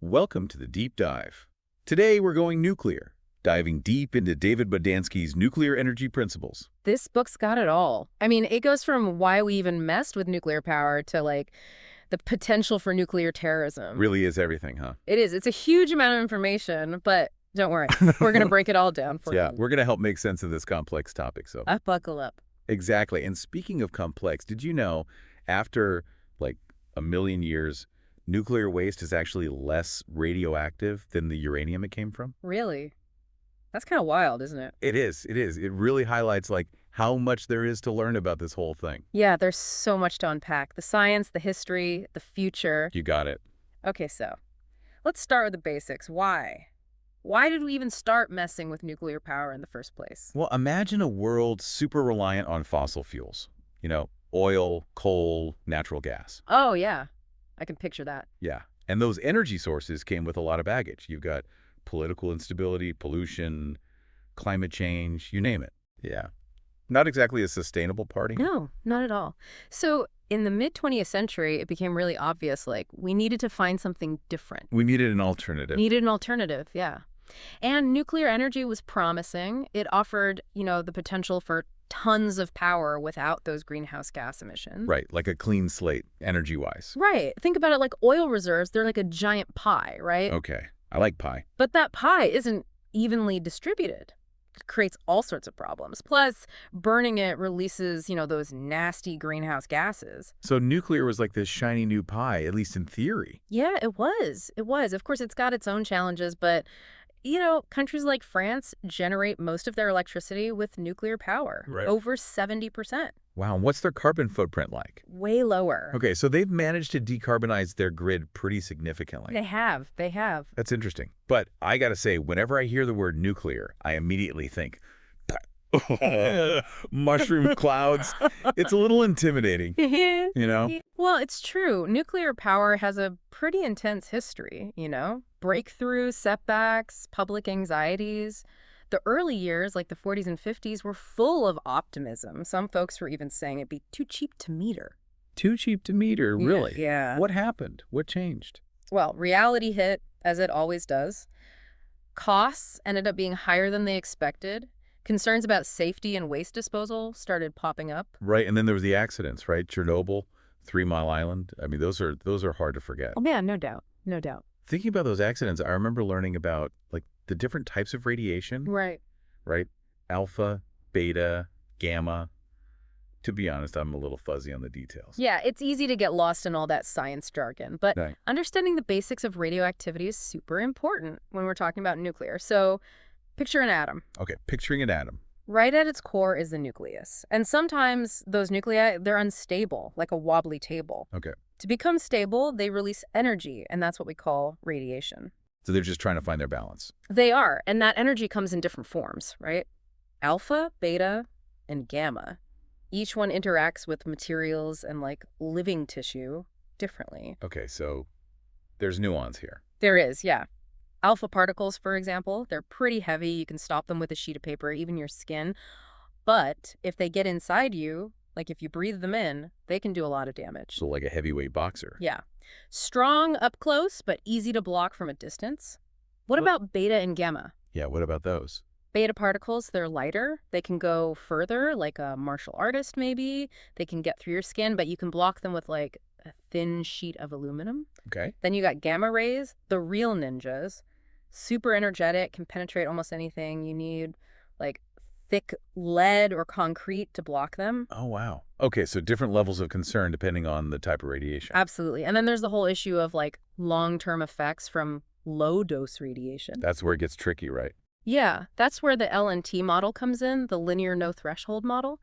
Welcome to the Deep Dive. Today we're going nuclear, diving deep into David Bodansky's nuclear energy principles. This book's got it all. I mean, it goes from why we even messed with nuclear power to, like, the potential for nuclear terrorism. Really is everything, huh? It is. It's a huge amount of information, but don't worry. We're going to break it all down for you. Yeah, we're going to help make sense of this complex topic. Buckle up. Exactly. And speaking of complex, did you know after like a million years, nuclear waste is actually less radioactive than the uranium it came from? Really? That's kind of wild, isn't it? It is. It is. It really highlights like how much there is to learn about this whole thing. Yeah, there's so much to unpack. The science, the history, the future. You got it. Okay, so let's start with the basics. Why? Why did we even start messing with nuclear power in the first place? Well, imagine a world super reliant on fossil fuels. Oil, coal, natural gas. Oh, yeah. I can picture that. Yeah. And those energy sources came with a lot of baggage. You've got political instability, pollution, climate change, you name it. Yeah. Not exactly a sustainable party. No, not at all. So in the mid-20th century, it became really obvious, like, we needed to find something different. We needed an alternative. Needed an alternative, yeah. And nuclear energy was promising. It offered, the potential for tons of power without those greenhouse gas emissions. Right, like a clean slate, energy-wise. Right. Think about it like oil reserves. They're like a giant pie, right? Okay, I like pie. But that pie isn't evenly distributed. It creates all sorts of problems. Plus, burning it releases, those nasty greenhouse gases. So nuclear was like this shiny new pie, at least in theory. Yeah, it was. It was. Of course, it's got its own challenges, but countries like France generate most of their electricity with nuclear power, Right. over 70%. Wow, and what's their carbon footprint like? Way lower. Okay, so they've managed to decarbonize their grid pretty significantly. They have. That's interesting. But I gotta say, whenever I hear the word nuclear, I immediately think, mushroom clouds. It's a little intimidating, Well, it's true. Nuclear power has a pretty intense history, breakthroughs, setbacks, public anxieties. The early years, like the 40s and 50s, were full of optimism. Some folks were even saying it'd be too cheap to meter. Too cheap to meter, really? Yeah. What happened? What changed? Well, reality hit, as it always does. Costs ended up being higher than they expected. Concerns about safety and waste disposal started popping up. Right, and then there was the accidents, right? Chernobyl, 3 Mile Island. I mean, those are hard to forget. Oh, man, no doubt. No doubt. Thinking about those accidents, I remember learning about like the different types of radiation. Right. Right? Alpha, beta, gamma. To be honest, I'm a little fuzzy on the details. Yeah, it's easy to get lost in all that science jargon, but Right. understanding the basics of radioactivity is super important when we're talking about nuclear. So picture an atom. Okay, picturing an atom. Right at its core is the nucleus. And sometimes those nuclei, they're unstable, like a wobbly table. Okay. To become stable, they release energy, and that's what we call radiation. So they're just trying to find their balance. They are, and that energy comes in different forms, right? Alpha, beta, and gamma. Each one interacts with materials and, like, living tissue differently. Okay, so there's nuance here. There is, yeah. Alpha particles, for example, they're pretty heavy. You can stop them with a sheet of paper, even your skin. But if they get inside you, like if you breathe them in, they can do a lot of damage. So like a heavyweight boxer. Yeah. Strong up close, but easy to block from a distance. What about beta and gamma? Yeah, what about those? Beta particles, they're lighter. They can go further, like a martial artist maybe. They can get through your skin, but you can block them with like a thin sheet of aluminum. Okay. Then you got gamma rays, the real ninjas. Super energetic, can penetrate almost anything. You need like thick lead or concrete to block them. Oh, wow. Okay, so different levels of concern depending on the type of radiation. Absolutely. And then there's the whole issue of like long-term effects from low-dose radiation. That's where it gets tricky, right? Yeah, that's where the LNT model comes in, the linear no threshold model.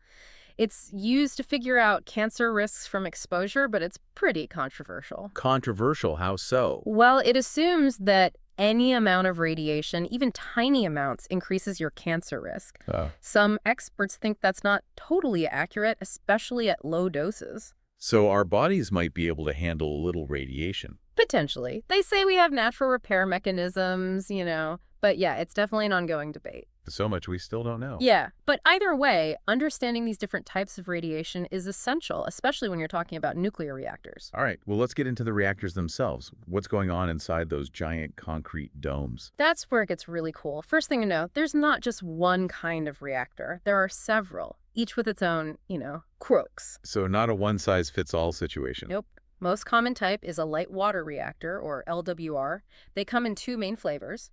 It's used to figure out cancer risks from exposure, but it's pretty controversial. Controversial, how so? Well, it assumes that any amount of radiation, even tiny amounts, increases your cancer risk. Some experts think that's not totally accurate, especially at low doses. So our bodies might be able to handle a little radiation. Potentially. They say we have natural repair mechanisms, but yeah, it's definitely an ongoing debate. So much we still don't know. Yeah, but either way, understanding these different types of radiation is essential, especially when you're talking about nuclear reactors. All right, well, let's get into the reactors themselves. What's going on inside those giant concrete domes? That's where it gets really cool. First thing to know, there's not just one kind of reactor. There are several, each with its own, crooks. So not a one-size-fits-all situation. Nope. Most common type is a light water reactor, or LWR. They come in two main flavors: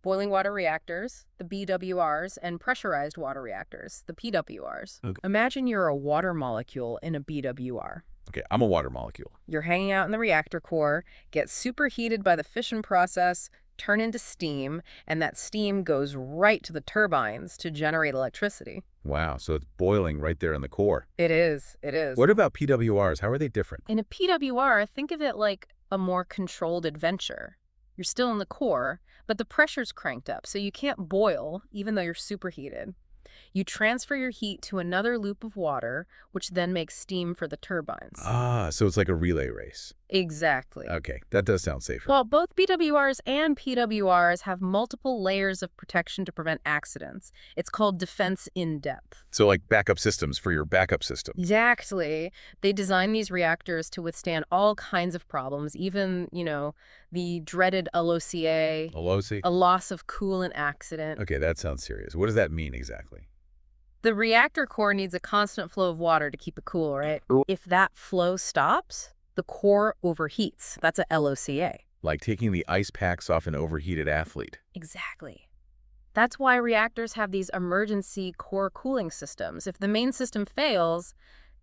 boiling water reactors, the BWRs, and pressurized water reactors, the PWRs. Okay. Imagine you're a water molecule in a BWR. Okay, I'm a water molecule. You're hanging out in the reactor core, get superheated by the fission process, turn into steam, and that steam goes right to the turbines to generate electricity. Wow, so it's boiling right there in the core. It is. It is. What about PWRs? How are they different? In a PWR, think of it like a more controlled adventure. You're still in the core, but the pressure's cranked up, so you can't boil, even though you're superheated. You transfer your heat to another loop of water, which then makes steam for the turbines. Ah, so it's like a relay race. Exactly. Okay, that does sound safer. Well, both BWRs and PWRs have multiple layers of protection to prevent accidents. It's called defense in depth. So like backup systems for your backup system. Exactly. They design these reactors to withstand all kinds of problems, even, the dreaded LOCA, LOCA? a loss of coolant accident. Okay, that sounds serious. What does that mean exactly? The reactor core needs a constant flow of water to keep it cool, right? If that flow stops, the core overheats. That's a LOCA. Like taking the ice packs off an overheated athlete. Exactly. That's why reactors have these emergency core cooling systems. If the main system fails,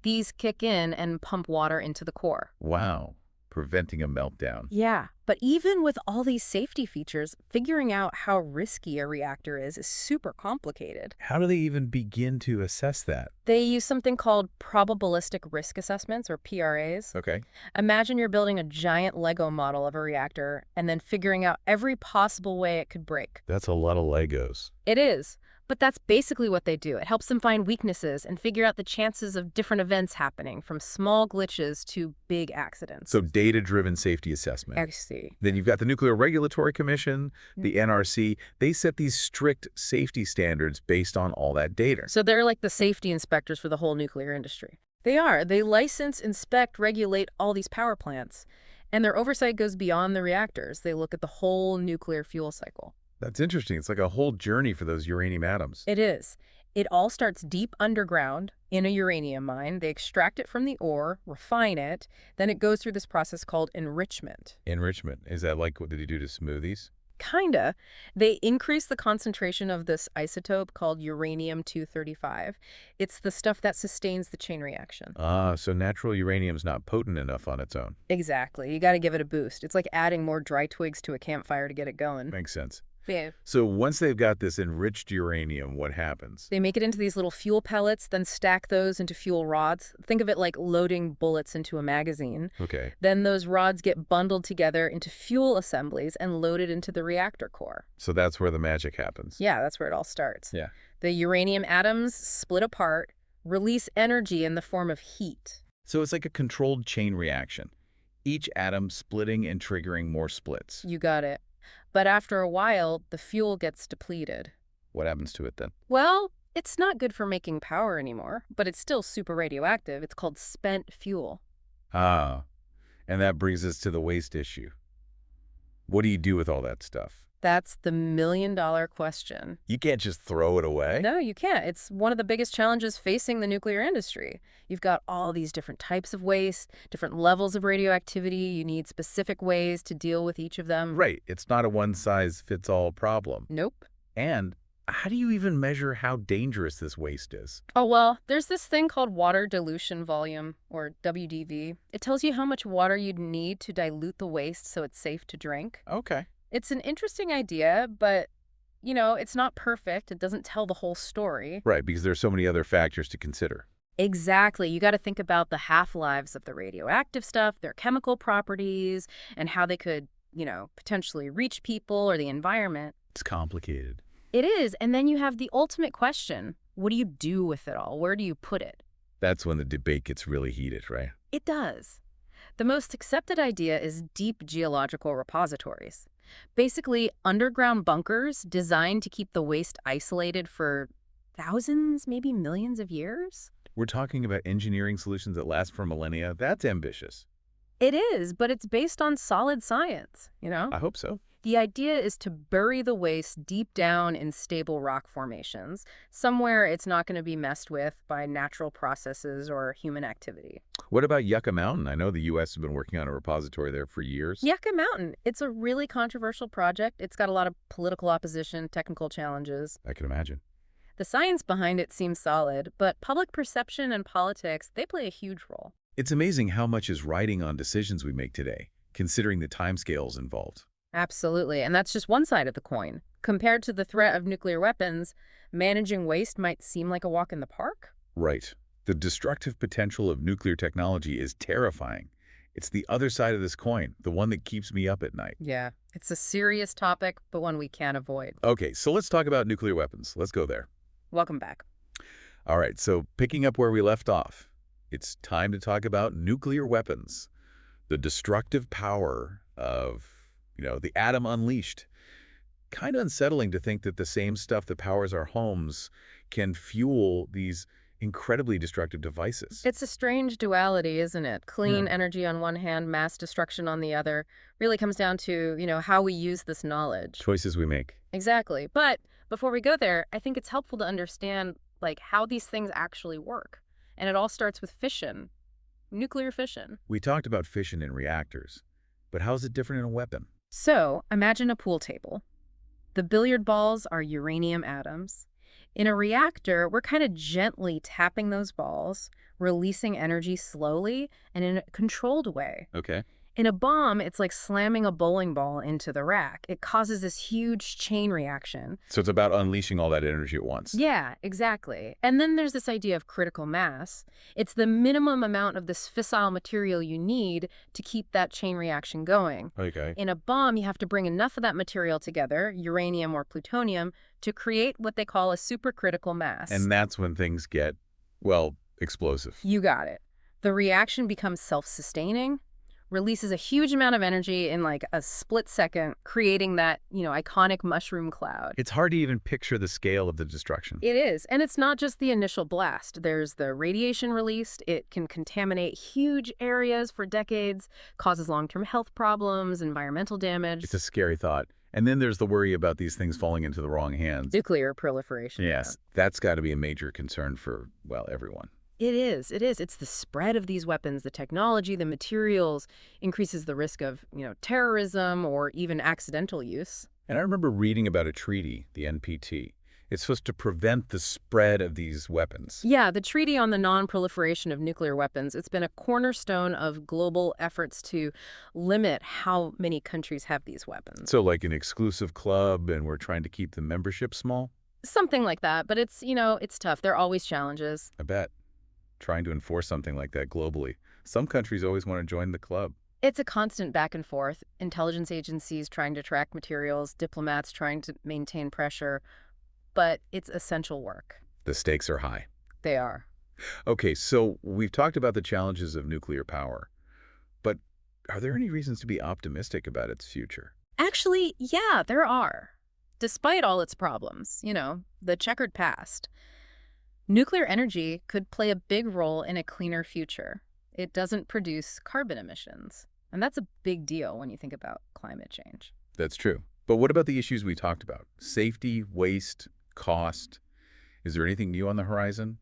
these kick in and pump water into the core. Wow, preventing a meltdown. Yeah, but even with all these safety features, figuring out how risky a reactor is super complicated. How do they even begin to assess that? They use something called probabilistic risk assessments, or PRAs. Okay. Imagine you're building a giant Lego model of a reactor and then figuring out every possible way it could break. That's a lot of Legos. It is. But that's basically what they do. It helps them find weaknesses and figure out the chances of different events happening, from small glitches to big accidents. So data-driven safety assessment. I see. Then you've got the Nuclear Regulatory Commission, the NRC. They set these strict safety standards based on all that data. So they're like the safety inspectors for the whole nuclear industry. They are. They license, inspect, regulate all these power plants. And their oversight goes beyond the reactors. They look at the whole nuclear fuel cycle. That's interesting. It's like a whole journey for those uranium atoms. It is. It all starts deep underground in a uranium mine. They extract it from the ore, refine it, then it goes through this process called enrichment. Enrichment. Is that like what did you do to smoothies? Kinda. They increase the concentration of this isotope called uranium-235. It's the stuff that sustains the chain reaction. Ah, so natural uranium's not potent enough on its own. Exactly. You got to give it a boost. It's like adding more dry twigs to a campfire to get it going. Makes sense. Yeah. So once they've got this enriched uranium, what happens? They make it into these little fuel pellets, then stack those into fuel rods. Think of it like loading bullets into a magazine. Okay. Then those rods get bundled together into fuel assemblies and loaded into the reactor core. So that's where the magic happens. Yeah, that's where it all starts. Yeah. The uranium atoms split apart, release energy in the form of heat. So it's like a controlled chain reaction. Each atom splitting and triggering more splits. You got it. But after a while, the fuel gets depleted. What happens to it then? Well, it's not good for making power anymore, but it's still super radioactive. It's called spent fuel. Ah, and that brings us to the waste issue. What do you do with all that stuff? That's the million-dollar question. You can't just throw it away. No, you can't. It's one of the biggest challenges facing the nuclear industry. You've got all these different types of waste, different levels of radioactivity. You need specific ways to deal with each of them. Right. It's not a one-size-fits-all problem. Nope. And how do you even measure how dangerous this waste is? Oh, well, there's this thing called water dilution volume, or WDV. It tells you how much water you'd need to dilute the waste so it's safe to drink. Okay. It's an interesting idea, but, it's not perfect. It doesn't tell the whole story. Right, because there's so many other factors to consider. Exactly. You got to think about the half-lives of the radioactive stuff, their chemical properties, and how they could, potentially reach people or the environment. It's complicated. It is. And then you have the ultimate question. What do you do with it all? Where do you put it? That's when the debate gets really heated, right? It does. The most accepted idea is deep geological repositories. Basically, underground bunkers designed to keep the waste isolated for thousands, maybe millions of years. We're talking about engineering solutions that last for millennia. That's ambitious. It is, but it's based on solid science. I hope so. The idea is to bury the waste deep down in stable rock formations, somewhere it's not going to be messed with by natural processes or human activity. What about Yucca Mountain? I know the U.S. has been working on a repository there for years. Yucca Mountain, it's a really controversial project. It's got a lot of political opposition, technical challenges. I can imagine. The science behind it seems solid, but public perception and politics, they play a huge role. It's amazing how much is riding on decisions we make today, considering the timescales involved. Absolutely, and that's just one side of the coin. Compared to the threat of nuclear weapons, managing waste might seem like a walk in the park. Right. The destructive potential of nuclear technology is terrifying. It's the other side of this coin, the one that keeps me up at night. Yeah, it's a serious topic, but one we can't avoid. Okay, so let's talk about nuclear weapons. Let's go there. Welcome back. All right, so picking up where we left off, it's time to talk about nuclear weapons, the destructive power of, the atom unleashed. Kind of unsettling to think that the same stuff that powers our homes can fuel these incredibly destructive devices. It's a strange duality, isn't it? Clean Yeah. energy on one hand, mass destruction on the other. Really comes down to, how we use this knowledge. Choices we make. Exactly. But before we go there, I think it's helpful to understand, how these things actually work. And it all starts with fission, nuclear fission. We talked about fission in reactors, but how is it different in a weapon? So imagine a pool table. The billiard balls are uranium atoms. In a reactor, we're kind of gently tapping those balls, releasing energy slowly and in a controlled way. Okay. In a bomb, it's like slamming a bowling ball into the rack. It causes this huge chain reaction. So it's about unleashing all that energy at once. Yeah, exactly. And then there's this idea of critical mass. It's the minimum amount of this fissile material you need to keep that chain reaction going. Okay. In a bomb, you have to bring enough of that material together, uranium or plutonium, to create what they call a supercritical mass. And that's when things get, well, explosive. You got it. The reaction becomes self-sustaining, releases a huge amount of energy in like a split second, creating that, iconic mushroom cloud. It's hard to even picture the scale of the destruction. It is. And it's not just the initial blast. There's the radiation released. It can contaminate huge areas for decades, causes long-term health problems, environmental damage. It's a scary thought. And then there's the worry about these things falling into the wrong hands. Nuclear proliferation. Yes, that's got to be a major concern for, well, everyone. It is. It is. It's the spread of these weapons, the technology, the materials, increases the risk of, terrorism or even accidental use. And I remember reading about a treaty, the NPT. It's supposed to prevent the spread of these weapons. Yeah, the Treaty on the Non-Proliferation of Nuclear Weapons, it's been a cornerstone of global efforts to limit how many countries have these weapons. So like an exclusive club, and we're trying to keep the membership small? Something like that, but it's tough. There are always challenges. I bet. Trying to enforce something like that globally. Some countries always want to join the club. It's a constant back and forth. Intelligence agencies trying to track materials, diplomats trying to maintain pressure, but it's essential work. The stakes are high. They are. Okay, so we've talked about the challenges of nuclear power, but are there any reasons to be optimistic about its future? Actually, yeah, there are. Despite all its problems, the checkered past, nuclear energy could play a big role in a cleaner future. It doesn't produce carbon emissions. And that's a big deal when you think about climate change. That's true. But what about the issues we talked about? Safety, waste, cost? Is there anything new on the horizon?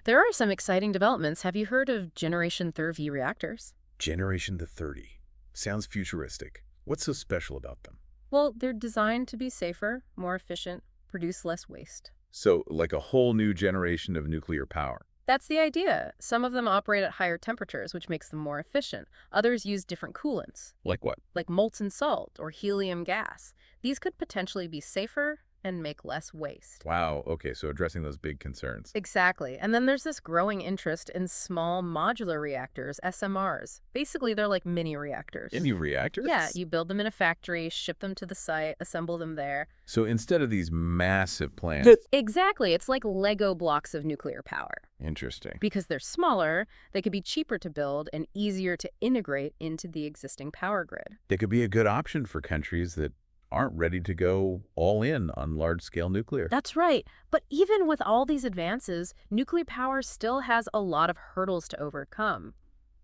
There are some exciting developments. Have you heard of Generation 30 reactors? Generation the 30. Sounds futuristic. What's so special about them? Well, they're designed to be safer, more efficient, produce less waste. So, like a whole new generation of nuclear power. That's the idea. Some of them operate at higher temperatures, which makes them more efficient. Others use different coolants, Like what? like molten salt or helium gas. These could potentially be safer, and make less waste. Wow. Okay, so addressing those big concerns. Exactly. And then there's this growing interest in small modular reactors, SMRs. Basically, they're like mini reactors. Any Yeah, reactors? you build them in a factory, ship them to the site, assemble them there. So instead of these massive plants. Exactly. It's like Lego blocks of nuclear power. Interesting. Because they're smaller, they could be cheaper to build and easier to integrate into the existing power grid. They could be a good option for countries that aren't ready to go all in on large-scale nuclear. That's right. But even with all these advances, nuclear power still has a lot of hurdles to overcome.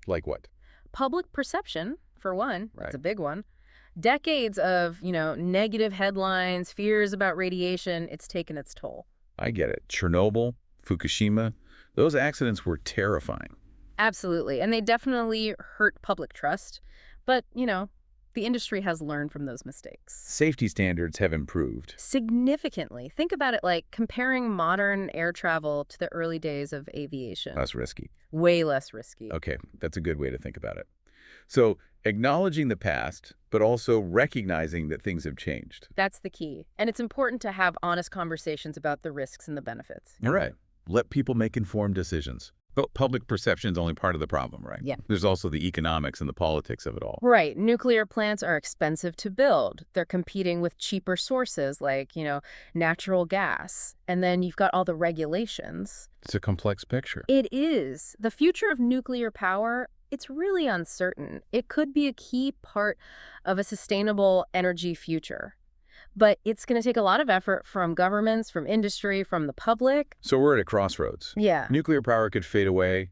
Like what? Public perception, for one, Right. that's a big one. Decades of, negative headlines, fears about radiation, it's taken its toll. I get it. Chernobyl, Fukushima, those accidents were terrifying. Absolutely. And they definitely hurt public trust. But, the industry has learned from those mistakes. Safety standards have improved. Significantly. Think about it like comparing modern air travel to the early days of aviation. Less risky. Way less risky. Okay, that's a good way to think about it. So acknowledging the past, but also recognizing that things have changed. That's the key. And it's important to have honest conversations about the risks and the benefits. All right. Let people make informed decisions. But public perception is only part of the problem, right? Yeah. There's also the economics and the politics of it all. Right. Nuclear plants are expensive to build. They're competing with cheaper sources like, natural gas. And then you've got all the regulations. It's a complex picture. It is. The future of nuclear power, it's really uncertain. It could be a key part of a sustainable energy future. But it's going to take a lot of effort from governments, from industry, from the public. So we're at a crossroads. Yeah. Nuclear power could fade away,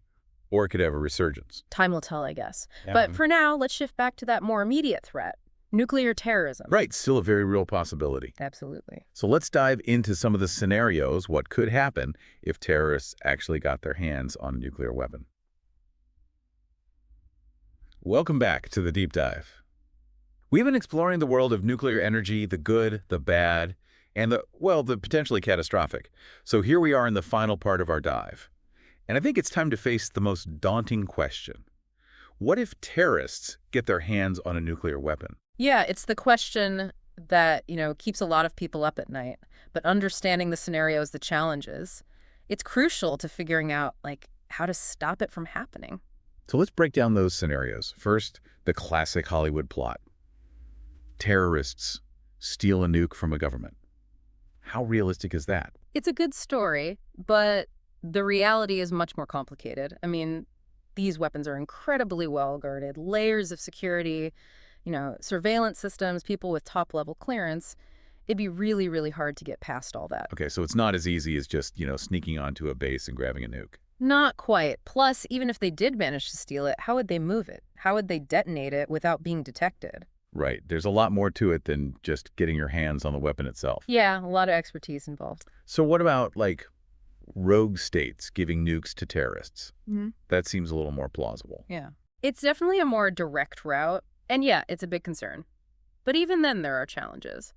or it could have a resurgence. Time will tell, I guess. Yeah. But for now, let's shift back to that more immediate threat, nuclear terrorism. Right, still a very real possibility. Absolutely. So let's dive into some of the scenarios, what could happen if terrorists actually got their hands on a nuclear weapon. Welcome back to the Deep Dive. We've been exploring the world of nuclear energy, the good, the bad, and the potentially catastrophic. So here we are in the final part of our dive. And I think it's time to face the most daunting question. What if terrorists get their hands on a nuclear weapon? Yeah, it's the question that, keeps a lot of people up at night. But understanding the scenarios, the challenges, it's crucial to figuring out, how to stop it from happening. So let's break down those scenarios. First, the classic Hollywood plot. Terrorists steal a nuke from a government. How realistic is that? It's a good story, but the reality is much more complicated. I mean, these weapons are incredibly well guarded, layers of security, surveillance systems, people with top-level clearance. It'd be really, really hard to get past all that. Okay, so it's not as easy as just, sneaking onto a base and grabbing a nuke. Not quite. Plus, even if they did manage to steal it, how would they move it? How would they detonate it without being detected? Right. There's a lot more to it than just getting your hands on the weapon itself. Yeah, a lot of expertise involved. So what about, rogue states giving nukes to terrorists? Mm-hmm. That seems a little more plausible. Yeah. It's definitely a more direct route. And yeah, it's a big concern. But even then, there are challenges.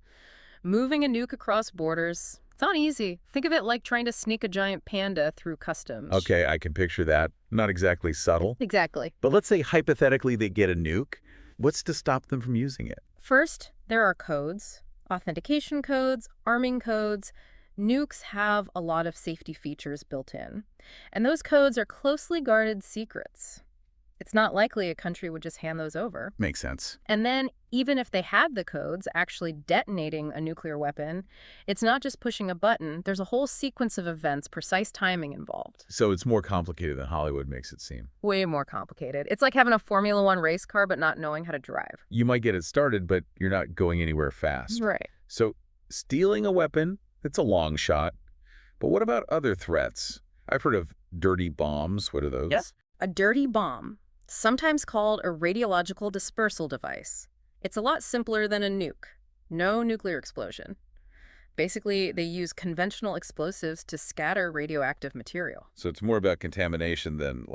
Moving a nuke across borders, it's not easy. Think of it like trying to sneak a giant panda through customs. Okay, I can picture that. Not exactly subtle. Exactly. But let's say hypothetically they get a nuke. What's to stop them from using it? First, there are codes, authentication codes, arming codes. Nukes have a lot of safety features built in. And those codes are closely guarded secrets. It's not likely a country would just hand those over. Makes sense. And then, even if they had the codes, actually detonating a nuclear weapon, it's not just pushing a button. There's a whole sequence of events, precise timing involved. So it's more complicated than Hollywood makes it seem. Way more complicated. It's like having a Formula One race car but not knowing how to drive. You might get it started, but you're not going anywhere fast. Right. So stealing a weapon, it's a long shot. But what about other threats? I've heard of dirty bombs. What are those? Yes. A dirty bomb, sometimes called a radiological dispersal device. It's a lot simpler than a nuke. No nuclear explosion. Basically, they use conventional explosives to scatter radioactive material. So it's more about contamination than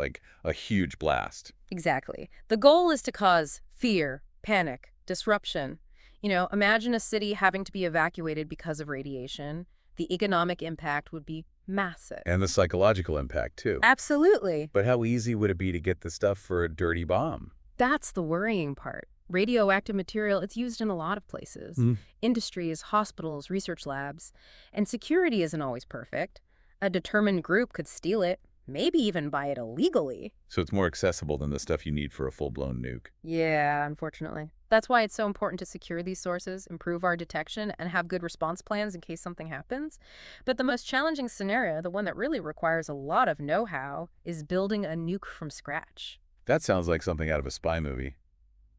a huge blast. Exactly. The goal is to cause fear, panic, disruption. Imagine a city having to be evacuated because of radiation. The economic impact would be massive. And the psychological impact, too. Absolutely. But how easy would it be to get the stuff for a dirty bomb? That's the worrying part. Radioactive material, it's used in a lot of places. Mm. Industries, hospitals, research labs. And security isn't always perfect. A determined group could steal it, maybe even buy it illegally. So it's more accessible than the stuff you need for a full-blown nuke. Yeah, unfortunately. That's why it's so important to secure these sources, improve our detection, and have good response plans in case something happens. But the most challenging scenario, the one that really requires a lot of know-how, is building a nuke from scratch. That sounds like something out of a spy movie.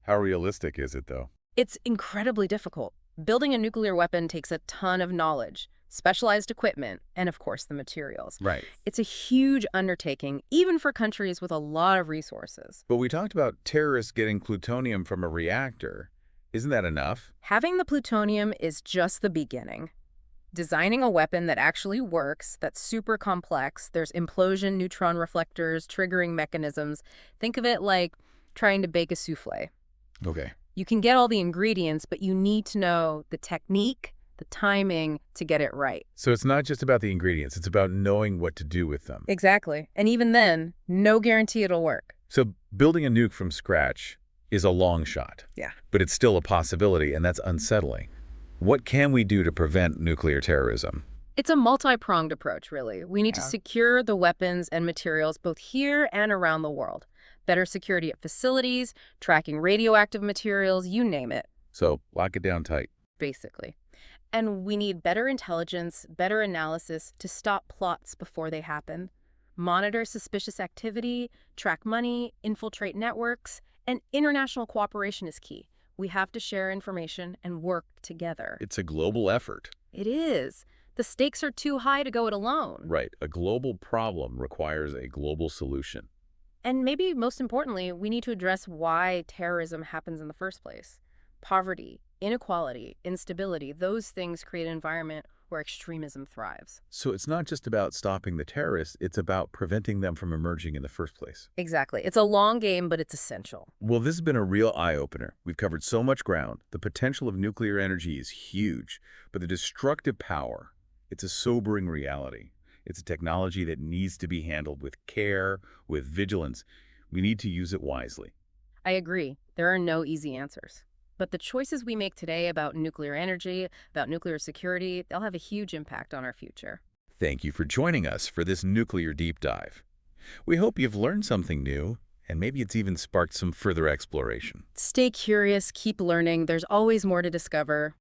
How realistic is it, though? It's incredibly difficult. Building a nuclear weapon takes a ton of knowledge, specialized equipment, and of course the materials. Right. It's a huge undertaking, even for countries with a lot of resources. But we talked about terrorists getting plutonium from a reactor. Isn't that enough? Having the plutonium is just the beginning. Designing a weapon that actually works, that's super complex, there's implosion, neutron reflectors, triggering mechanisms. Think of it like trying to bake a souffle. Okay. You can get all the ingredients, but you need to know the technique, the timing to get it right. So it's not just about the ingredients, it's about knowing what to do with them. Exactly. And even then, no guarantee it'll work. So building a nuke from scratch is a long shot. Yeah. But it's still a possibility, and that's unsettling. What can we do to prevent nuclear terrorism? It's a multi-pronged approach, really. We need to secure the weapons and materials both here and around the world. Better security at facilities, tracking radioactive materials, you name it, So lock it down tight. basically. And we need better intelligence, better analysis to stop plots before they happen. Monitor suspicious activity, track money, infiltrate networks, and international cooperation is key. We have to share information and work together. It's a global effort. It is. The stakes are too high to go it alone. Right. A global problem requires a global solution. And maybe most importantly, we need to address why terrorism happens in the first place. Poverty, inequality, instability, those things create an environment where extremism thrives. So it's not just about stopping the terrorists, it's about preventing them from emerging in the first place. Exactly. It's a long game, but it's essential. Well, this has been a real eye-opener. We've covered so much ground. The potential of nuclear energy is huge, but the destructive power, it's a sobering reality. It's a technology that needs to be handled with care, with vigilance. We need to use it wisely. I agree. There are no easy answers. But the choices we make today about nuclear energy, about nuclear security, they'll have a huge impact on our future. Thank you for joining us for this nuclear deep dive. We hope you've learned something new, and maybe it's even sparked some further exploration. Stay curious, keep learning. There's always more to discover.